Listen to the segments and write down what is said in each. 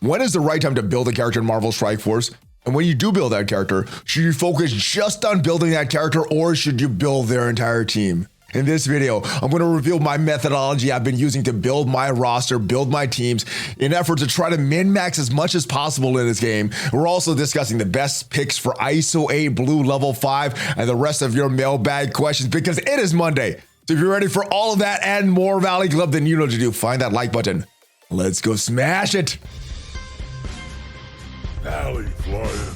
when is the right time to build a character in Marvel Strike Force? And when you do build that character, should you focus just on building that character or should you build their entire team? In this video, I'm going to reveal my methodology I've been using to build my roster, build my teams in an effort to try to min-max as much as possible in this game. We're also discussing the best picks for Iso-8 Blue Level 5 and the rest of your mailbag questions because it is Monday. So if you're ready for all of that and more Valley Club, then you know what to do. Find that like button. Let's go smash it. ValleyFlyin.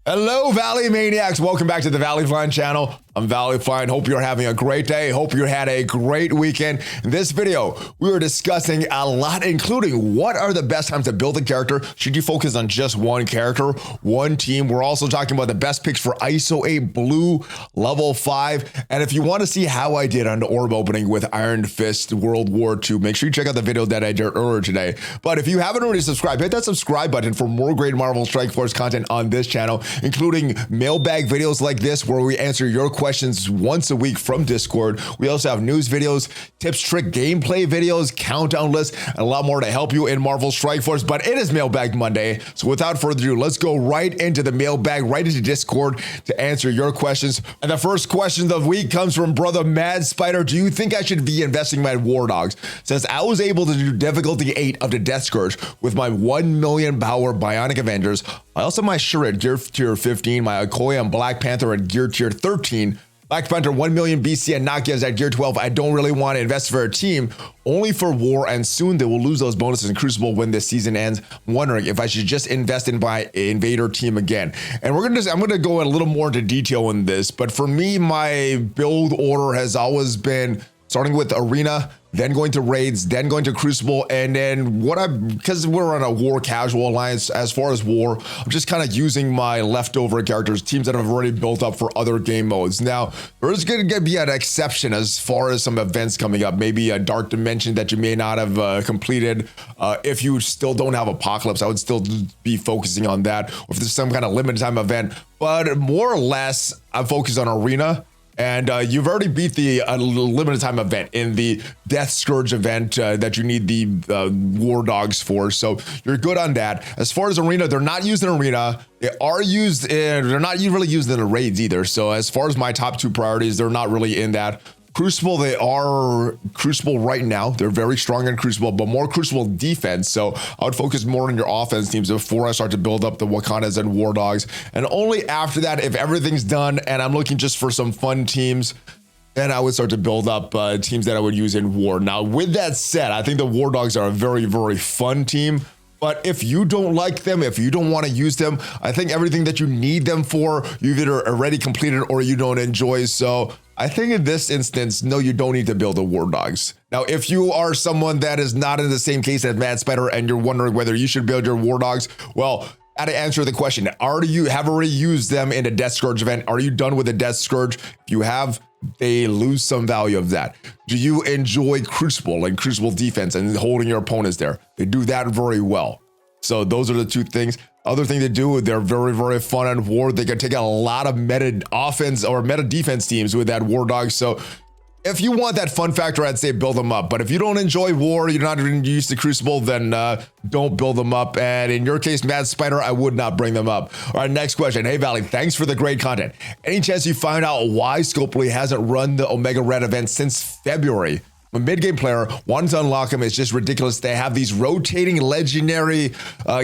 Hello, Valley Maniacs. Welcome back to the ValleyFlyin channel. I'm ValleyFlyin. Hope you're having a great day. Hope you had a great weekend. In this video, we were discussing a lot, including what are the best times to build a character. Should you focus on just one character, one team? We're also talking about the best picks for Iso-8 Blue Level 5. And if you want to see how I did on the orb opening with Iron Fist World War II, make sure you check out the video that I did earlier today. But if you haven't already subscribed, hit that subscribe button for more great Marvel Strike Force content on this channel, including mailbag videos like this where we answer your questions once a week from Discord. We also have news videos, tips, trick, gameplay videos, countdown lists, and a lot more to help you in Marvel Strike Force. But it is Mailbag Monday, so without further ado, let's go right into the mailbag, right into Discord to answer your questions. And the first question of the week comes from brother Mad Spider. Do you think I should be investing my War Dogs? Since I was able to do difficulty 8 of the Death Scourge with my 1 million power Bionic Avengers, I also have my Shuri at gear tier 15, my Okoye and Black Panther at gear tier 13, Black Panther 1 million BC and Nakia's at gear 12. I don't really want to invest for a team, only for war, and soon they will lose those bonuses in Crucible when this season ends. I'm wondering if I should just invest in my Invader team again. And I'm gonna go a little more into detail in this, but for me, my build order has always been starting with Arena, then going to Raids, then going to Crucible, and then because we're on a war casual alliance, as far as war, I'm just kind of using my leftover characters, teams that I've already built up for other game modes. Now, there is going to be an exception as far as some events coming up, maybe a Dark Dimension that you may not have completed. If you still don't have Apocalypse, I would still be focusing on that, or if there's some kind of limited time event, but more or less, I'm focused on Arena. And you've already beat the limited time event in the Death Scourge event that you need the War Dogs for. So you're good on that. As far as Arena, they're not used in Arena. They are used in, they're not really used in the raids either. So as far as my top 2 priorities, they're not really in that. Crucible, they are Crucible right now. They're very strong in Crucible, but more Crucible defense. So I would focus more on your offense teams before I start to build up the Wakandas and War Dogs. And only after that, if everything's done and I'm looking just for some fun teams, then I would start to build up teams that I would use in War. Now, with that said, I think the War Dogs are a very, very fun team. But if you don't like them, if you don't want to use them, I think everything that you need them for, you've either already completed or you don't enjoy. So I think in this instance, no, you don't need to build the War Dogs. Now, if you are someone that is not in the same case as Mad Spider and you're wondering whether you should build your War Dogs, well, how to answer the question, have already used them in a Death Scourge event? Are you done with the Death Scourge? If you have, they lose some value of that. Do you enjoy Crucible and Crucible defense and holding your opponents there? They do that very well. So those are the 2 things. Other thing they do, they're very, very fun on War. They can take out a lot of meta offense or meta defense teams with that War Dog. So if you want that fun factor, I'd say build them up. But if you don't enjoy War, you're not used to Crucible, then don't build them up. And in your case, Mad Spider, I would not bring them up. All right, next question. Hey, Valley, thanks for the great content. Any chance you find out why Scopely hasn't run the Omega Red event since February? A mid-game player wants to unlock them. It's just ridiculous. They have these rotating legendary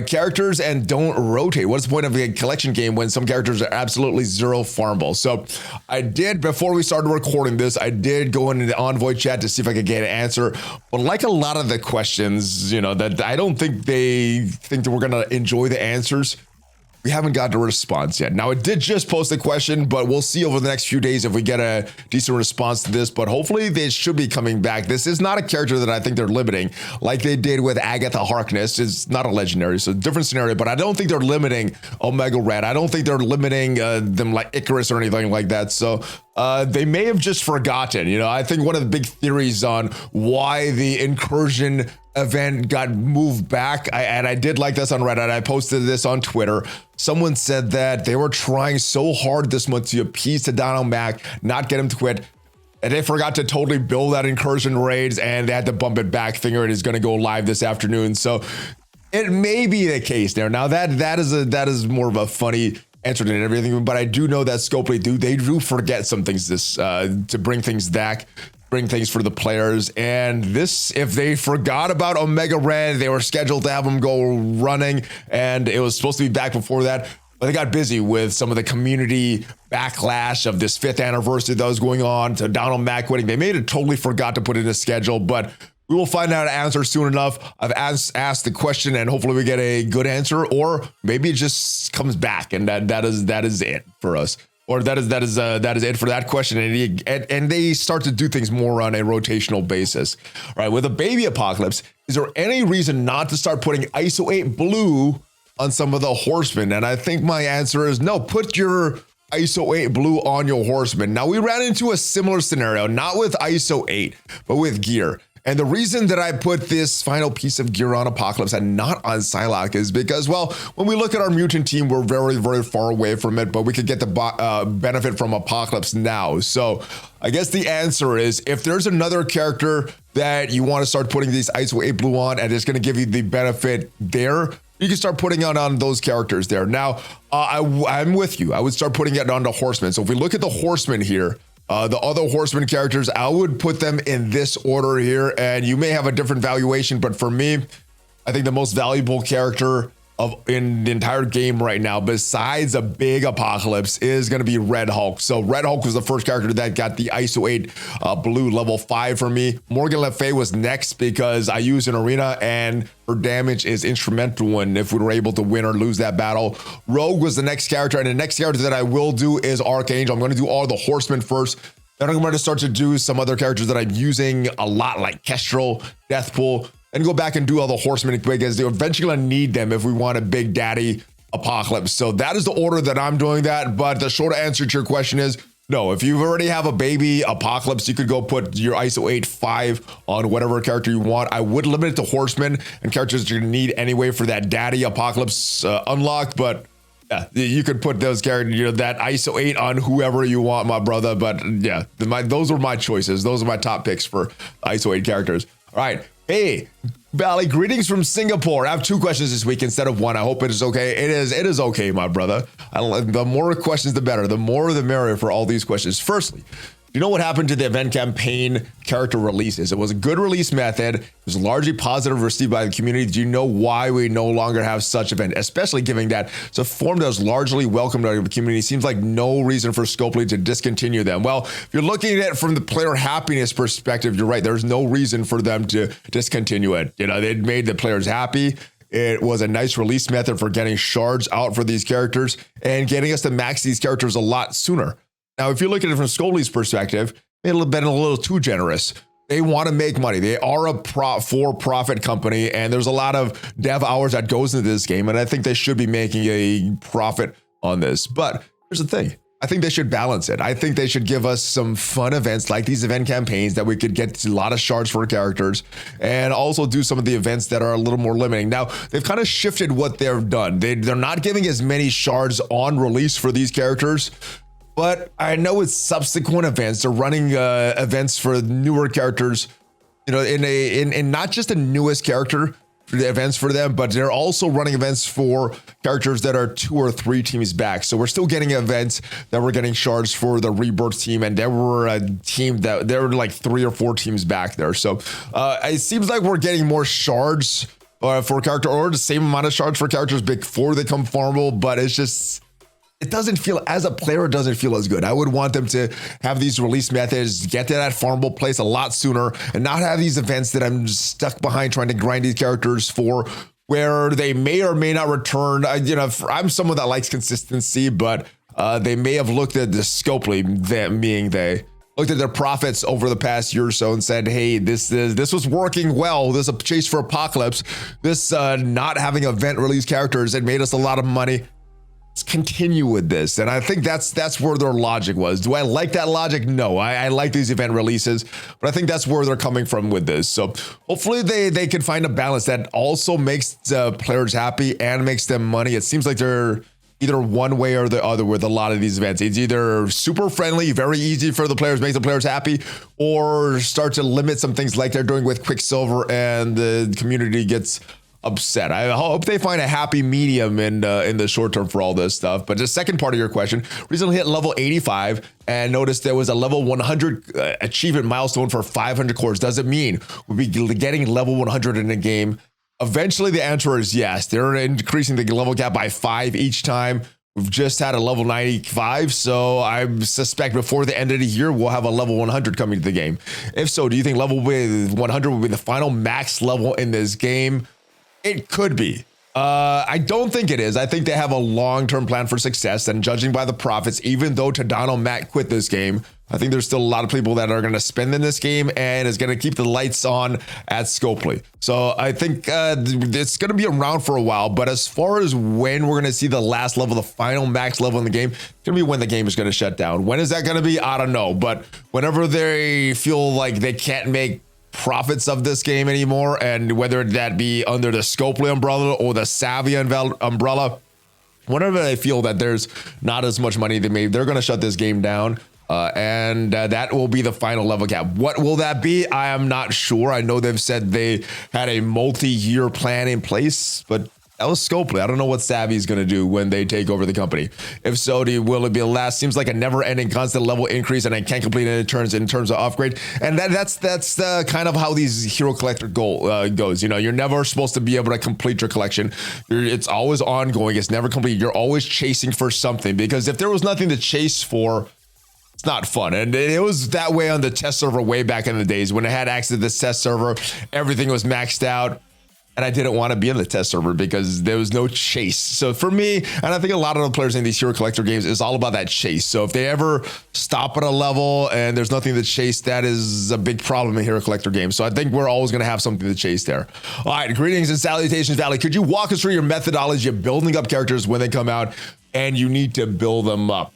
characters and don't rotate. What's the point of a collection game when some characters are absolutely zero farmable? So I did, before we started recording this, I did go into the Envoy chat to see if I could get an answer. But like a lot of the questions, you know, that I don't think they think that we're going to enjoy the answers. We haven't got a response yet. Now, it did just post a question, but we'll see over the next few days if we get a decent response to this, but hopefully they should be coming back. This is not a character that I think they're limiting like they did with Agatha Harkness. It's not a legendary, so different scenario, but I don't think they're limiting Omega Red. I don't think they're limiting them like Icarus or anything like that. So they may have just forgotten. You know, I think one of the big theories on why the incursion event got moved back, and I did like this on Reddit, I posted this on Twitter. Someone said that they were trying so hard this month to appease Tadano Mac, not get him to quit, And they forgot to totally build that incursion raids, and they had to bump it back. Figure it is going to go live this afternoon. So it may be the case there. Now that is more of a funny answer than everything, but I do know that Scopely do forget some things to bring things back, bring things for the players. And this, if they forgot about Omega Red, they were scheduled to have them go running, and it was supposed to be back before that. But they got busy with some of the community backlash of this 5th anniversary that was going on, to Donald Mack quitting. They made it totally forgot to put it in the schedule, but we will find out an answer soon enough. I've asked the question, and hopefully we get a good answer, or maybe it just comes back, and that is it for us. Or that is it for that question, and they start to do things more on a rotational basis. All right, with a baby apocalypse, is there any reason not to start putting Iso-8 blue on some of the horsemen? And I think my answer is no. Put your Iso-8 blue on your horsemen. Now, we ran into a similar scenario, not with Iso-8, but with gear. And the reason that I put this final piece of gear on Apocalypse and not on Psylocke is because, well, when we look at our mutant team, we're very, very far away from it, but we could get the benefit from Apocalypse now. So I guess the answer is, if there's another character that you want to start putting these Iso-8 blue on and it's going to give you the benefit there, you can start putting it on those characters there. Now, I'm with you. I would start putting it on the Horsemen. So if we look at the Horsemen here, the other Horseman characters, I would put them in this order here, and you may have a different valuation, but for me, I think the most valuable character in the entire game right now, besides a big Apocalypse, is going to be Red Hulk. So Red Hulk was the first character that got the Iso-8 blue level 5 for me. Morgan Le Fay was next because I used an arena, and her damage is instrumental when if we were able to win or lose that battle. Rogue was the next character, and the next character that I will do is Archangel. I'm going to do all the Horsemen first. Then I'm going to start to do some other characters that I'm using a lot, like Kestrel, Deathpool, and go back and do all the Horsemen because they're eventually going to need them if we want a big daddy Apocalypse. So that is the order that I'm doing that. But the short answer to your question is no. If you already have a baby Apocalypse, you could go put your Iso-8 5 on whatever character you want. I would limit it to Horsemen and characters that you need anyway for that daddy Apocalypse unlocked. But yeah, you could put those characters, that Iso-8 on whoever you want, my brother. But yeah, those are my choices. Those are my top picks for Iso-8 characters. All right. Hey, Valley, greetings from Singapore. I have 2 questions this week instead of 1. I hope it is okay. It is okay, my brother. The more questions, the better. The more, the merrier for all these questions. Firstly, you know what happened to the event campaign character releases? It was a good release method. It was largely positive received by the community. Do you know why we no longer have such event? Especially given that it's a form that was largely welcomed by the community. Seems like no reason for Scopely to discontinue them. Well, if you're looking at it from the player happiness perspective, you're right. There's no reason for them to discontinue it. They made the players happy. It was a nice release method for getting shards out for these characters and getting us to max these characters a lot sooner. Now, if you look at it from Scopely's perspective, it would have been a little too generous. They want to make money. They are a for-profit company, and there's a lot of dev hours that goes into this game, and I think they should be making a profit on this. But here's the thing. I think they should balance it. I think they should give us some fun events like these event campaigns that we could get a lot of shards for characters, and also do some of the events that are a little more limiting. Now, they've kind of shifted what they've done. They're not giving as many shards on release for these characters, but I know it's subsequent events. They're running events for newer characters, in not just the newest character for the events for them, but they're also running events for characters that are 2 or 3 teams back. So we're still getting events that we're getting shards for the Rebirth team, and there were a team that there were like 3 or 4 teams back there. So it seems like we're getting more shards for character, or the same amount of shards for characters before they come farmable, but it's just, it doesn't feel, as a player, it doesn't feel as good. I would want them to have these release methods, get to that farmable place a lot sooner, and not have these events that I'm stuck behind trying to grind these characters for, where they may or may not return. I'm someone that likes consistency, but they may have looked at the Scopely, they looked at their profits over the past year or so and said, hey, this was working well. This is a chase for Apocalypse. This not having event release characters, it made us a lot of money. Continue with this, and I think that's where their logic was. Do I like that logic? No, I like these event releases, but I think that's where they're coming from with this. So hopefully they can find a balance that also makes the players happy and makes them money. It seems like they're either one way or the other with a lot of these events. It's either super friendly, very easy for the players, make the players happy, or start to limit some things like they're doing with Quicksilver and the community gets upset. I hope they find a happy medium in the short term for all this stuff. But the second part of your question, recently hit level 85 and noticed there was a level 100 achievement milestone for 500 cores. Does it mean we'll be getting level 100 in a game? Eventually, the answer is yes. They're increasing the level cap by 5 each time. We've just had a level 95, so I suspect before the end of the year, we'll have a level 100 coming to the game. If so, do you think level 100 will be the final max level in this game? It could be. I don't think it is. I think they have a long-term plan for success, and judging by the profits, even though Tadano Matt quit this game, I think there's still a lot of people that are going to spend in this game and is going to keep the lights on at Scopely. So I think it's going to be around for a while, but as far as when we're going to see the last level, the final max level in the game, it's going to be when the game is going to shut down. When is that going to be? I don't know. But whenever they feel like they can't make profits of this game anymore, and whether that be under the Scopely umbrella or the Savvy umbrella, whenever they feel that there's not as much money they made, they're going to shut this game down. And that will be the final level cap. What will that be? I am not sure. I know they've said they had a multi-year plan in place, but that was Scopely. I don't know what Savvy is going to do when they take over the company. If so, will it be the last? Seems like a never-ending constant level increase, and I can't complete any turns in terms of upgrade. And that's kind of how these hero collector goes. You know, you're never supposed to be able to complete your collection. It's always ongoing. It's never complete. You're always chasing for something, because if there was nothing to chase for, it's not fun. And it was that way on the test server way back in the days when I had access to this test server. Everything was maxed out. And I didn't want to be in the test server because there was no chase. So for me, and I think a lot of the players in these hero collector games, is all about that chase. So if they ever stop at a level and there's nothing to chase, that is a big problem in hero collector games. So I think we're always going to have something to chase there. All right, greetings and salutations, Valley. Could you walk us through your methodology of building up characters when they come out and you need to build them up?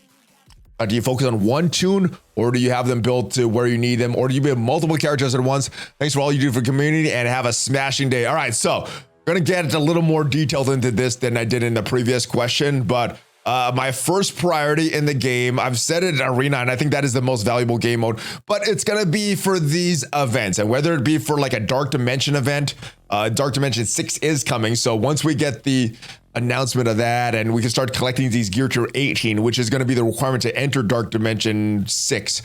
Do you focus on one toon, or do you have them built to where you need them, or do you build multiple characters at once? Thanks for all you do for the community, and have a smashing day. All right, so I'm going to get a little more detailed into this than I did in the previous question, but my first priority in the game, I've said it in Arena, and I think that is the most valuable game mode, but it's going to be for these events, and whether it be for like a Dark Dimension event, Dark Dimension 6 is coming, so once we get the announcement of that and we can start collecting these gear tier 18, which is going to be the requirement to enter Dark Dimension 6,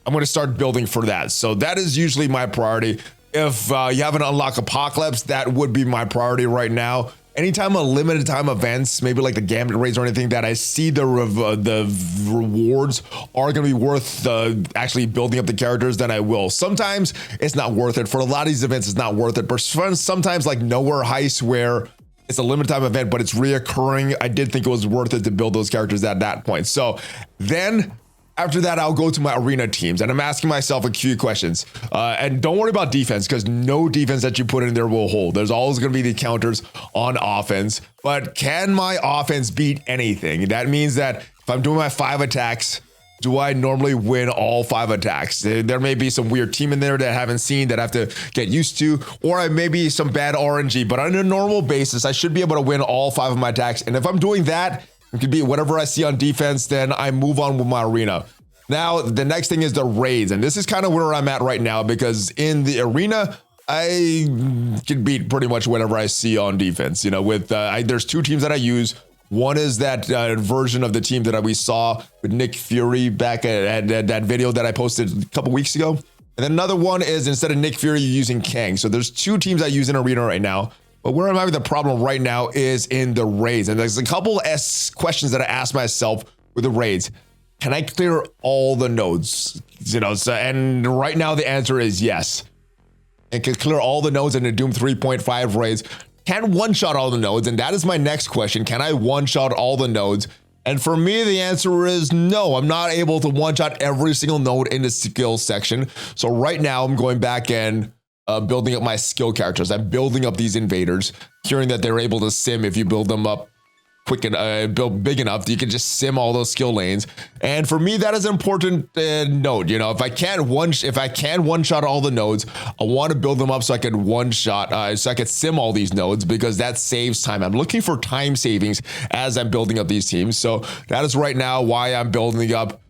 I'm going to start building for that. So that is usually my priority. If you haven't unlocked Apocalypse, that would be my priority right now. Anytime a limited time events, maybe like the Gambit raids or anything, that I see the rewards are going to be worth actually building up the characters, then I will. Sometimes it's not worth it. For a lot of these events, it's not worth it. But sometimes like Nowhere Heist, where it's a limited time event, but it's reoccurring, I did think it was worth it to build those characters at that point. So then after that, I'll go to my arena teams, and I'm asking myself a few questions. And don't worry about defense, because no defense that you put in there will hold. There's always going to be the counters on offense. But can my offense beat anything? That means that if I'm doing my 5 attacks, do I normally win all 5 attacks? There may be some weird team in there that I haven't seen that I have to get used to, or I may be some bad RNG, but on a normal basis, I should be able to win all 5 of my attacks. And if I'm doing that, it could be whatever I see on defense, then I move on with my arena. Now, the next thing is the raids, and this is kind of where I'm at right now, because in the arena, I can beat pretty much whatever I see on defense. You know, with there's 2 teams that I use. One is that version of the team that we saw with Nick Fury back at that video that I posted a couple weeks ago. And then another one is, instead of Nick Fury, you're using Kang. So there's 2 teams I use in Arena right now. But where I'm having the problem right now is in the raids. And there's a couple questions that I ask myself with the raids. Can I clear all the nodes? You know, so, and right now the answer is yes. I can clear all the nodes in the Doom 3.5 raids. Can one-shot all the nodes, and that is my next question. Can I one-shot all the nodes? And for me, the answer is no. I'm not able to one-shot every single node in the skill section. So right now, I'm going back and building up my skill characters. I'm building up these invaders, hearing that they're able to sim if you build them up quick and built big enough that you can just sim all those skill lanes. And for me, that is an important node. You know, if I can one shot all the nodes, I want to build them up so I can one shot, so I can sim all these nodes, because that saves time. I'm looking for time savings as I'm building up these teams. So that is right now why I'm building up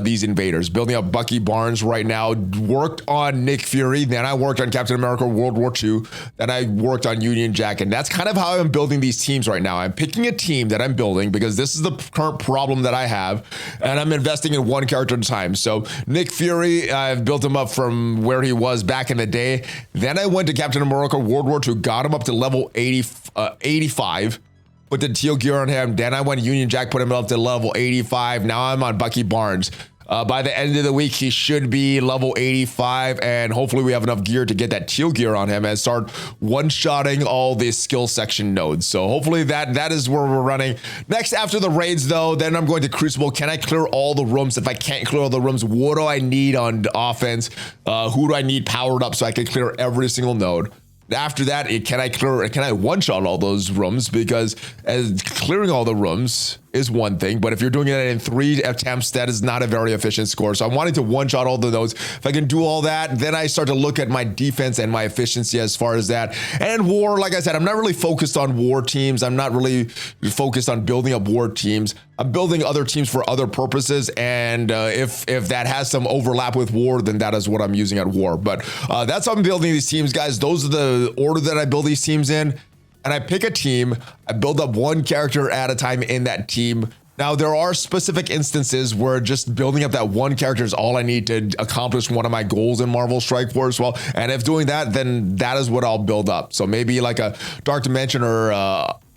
these invaders, building up Bucky Barnes right now. Worked on Nick Fury, then I worked on Captain America World War II, then I worked on Union Jack, and that's kind of how I'm building these teams right now. I'm picking a team that I'm building because this is the current problem that I have, and I'm investing in one character at a time. So Nick Fury, I've built him up from where he was back in the day. Then I went to Captain America World War II, got him up to level 85. Put the teal gear on him. Then I went Union Jack, put him up to level 85. Now I'm on Bucky Barnes. By the end of the week, he should be level 85, and hopefully we have enough gear to get that teal gear on him and start one-shotting all the skill section nodes. So hopefully that is where we're running. Next, after the raids, though, then I'm going to Crucible. Can I clear all the rooms? If I can't clear all the rooms, what do I need on offense? Who do I need powered up so I can clear every single node? After that, can I one-shot all those rooms? Because clearing all the rooms is one thing, but if you're doing it in 3 attempts, that is not a very efficient score. So I'm wanting to one-shot all of those. If I can do all that, then I start to look at my defense and my efficiency as far as that. And war, like I said, I'm not really focused on war teams. I'm not really focused on building up war teams. I'm building other teams for other purposes, and if that has some overlap with war, then that is what I'm using at war. But that's how I'm building these teams, guys. Those are the order that I build these teams in. And I pick a team, I build up one character at a time in that team. Now, there are specific instances where just building up that one character is all I need to accomplish one of my goals in Marvel Strike Force. Well, and if doing that, then that is what I'll build up. So maybe like a Dark Dimension or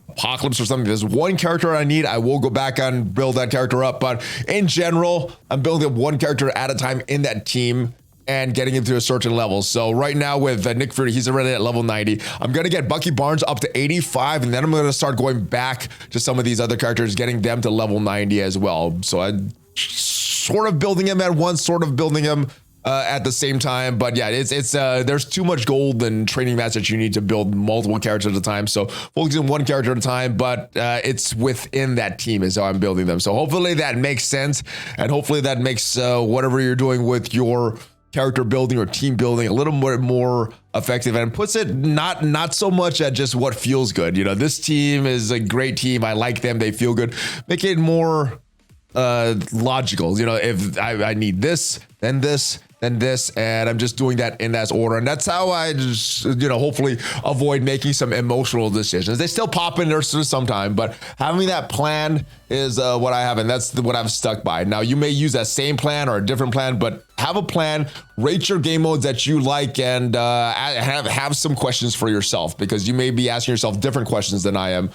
Apocalypse or something. There's one character I need, I will go back and build that character up. But in general, I'm building up one character at a time in that team and getting him to a certain level. So right now with Nick Fury, he's already at level 90. I'm going to get Bucky Barnes up to 85, and then I'm going to start going back to some of these other characters, getting them to level 90 as well. So I'm sort of building him at once, sort of building him at the same time. But yeah, it's there's too much gold and training mats that you need to build multiple characters at a time. So focusing on one character at a time, but it's within that team is how I'm building them. So hopefully that makes sense, and hopefully that makes whatever you're doing with your character building or team building a little more effective, and puts it not so much at just what feels good. You know, this team is a great team, I like them, they feel good. Make it more logical. You know, if I need this, then this, then this, and I'm just doing that in that order. And that's how I just, you know, hopefully avoid making some emotional decisions. They still pop in there sometime, but having that plan is what I have, and that's what I've stuck by. Now, you may use that same plan or a different plan, but have a plan, rate your game modes that you like, and have some questions for yourself, because you may be asking yourself different questions than I am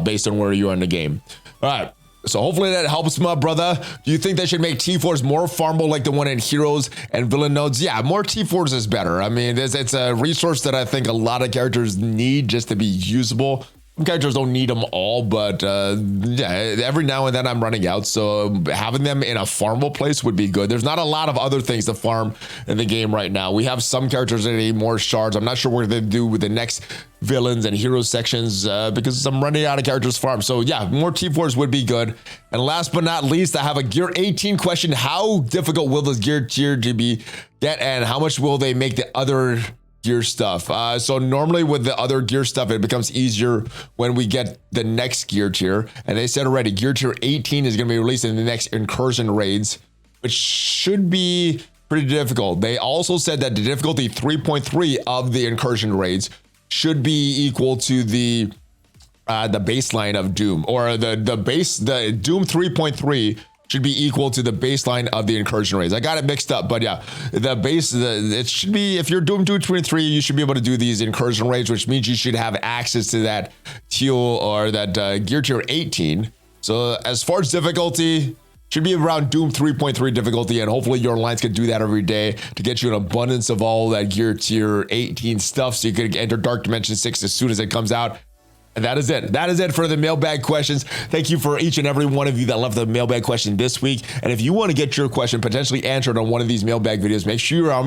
based on where you are in the game. All right. So hopefully that helps, my brother. Do you think they should make T4s more farmable like the one in Heroes and Villain nodes? Yeah, more T4s is better. I mean, it's a resource that I think a lot of characters need just to be usable. Some characters don't need them all, but yeah, every now and then I'm running out. So having them in a farmable place would be good. There's not a lot of other things to farm in the game right now. We have some characters that need more shards. I'm not sure what they do with the next villains and heroes sections because I'm running out of characters to farm. So yeah, more T4s would be good. And last but not least, I have a Gear 18 question. How difficult will this Gear tier to be get, and how much will they make the other gear stuff? So normally with the other gear stuff, it becomes easier when we get the next gear tier. And they said already, Gear tier 18 is going to be released in the next incursion raids, which should be pretty difficult. They also said that the difficulty 3.3 of the incursion raids should be equal to the baseline of Doom, or the Doom 3.3 should be equal to the baseline of the incursion raids. I got it mixed up, but yeah, it should be, if you're Doom 223, you should be able to do these incursion raids, which means you should have access to that teal or that Gear tier 18. So as far as difficulty, should be around Doom 3.3 difficulty, and hopefully your alliance can do that every day to get you an abundance of all that Gear tier 18 stuff, so you can enter Dark Dimension 6 as soon as it comes out. And that is it. That is it for the mailbag questions. Thank you for each and every one of you that left the mailbag question this week. And if you want to get your question potentially answered on one of these mailbag videos, make sure you're a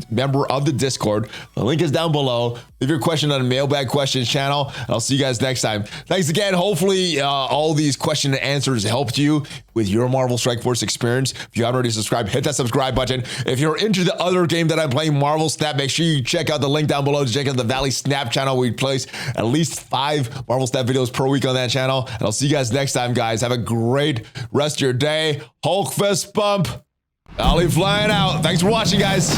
member of the Discord. The link is down below. Leave your question on the Mailbag Questions channel, and I'll see you guys next time. Thanks again. Hopefully, all these question and answers helped you with your Marvel Strike Force experience. If you haven't already subscribed, hit that subscribe button. If you're into the other game that I'm playing, Marvel Snap, make sure you check out the link down below to check out the Valley Snap channel. We place at least 5 Marvel Snap videos per week on that channel. And I'll see you guys next time, guys. Have a great rest of your day. Hulk fist bump. ValleyFlyin out. Thanks for watching, guys.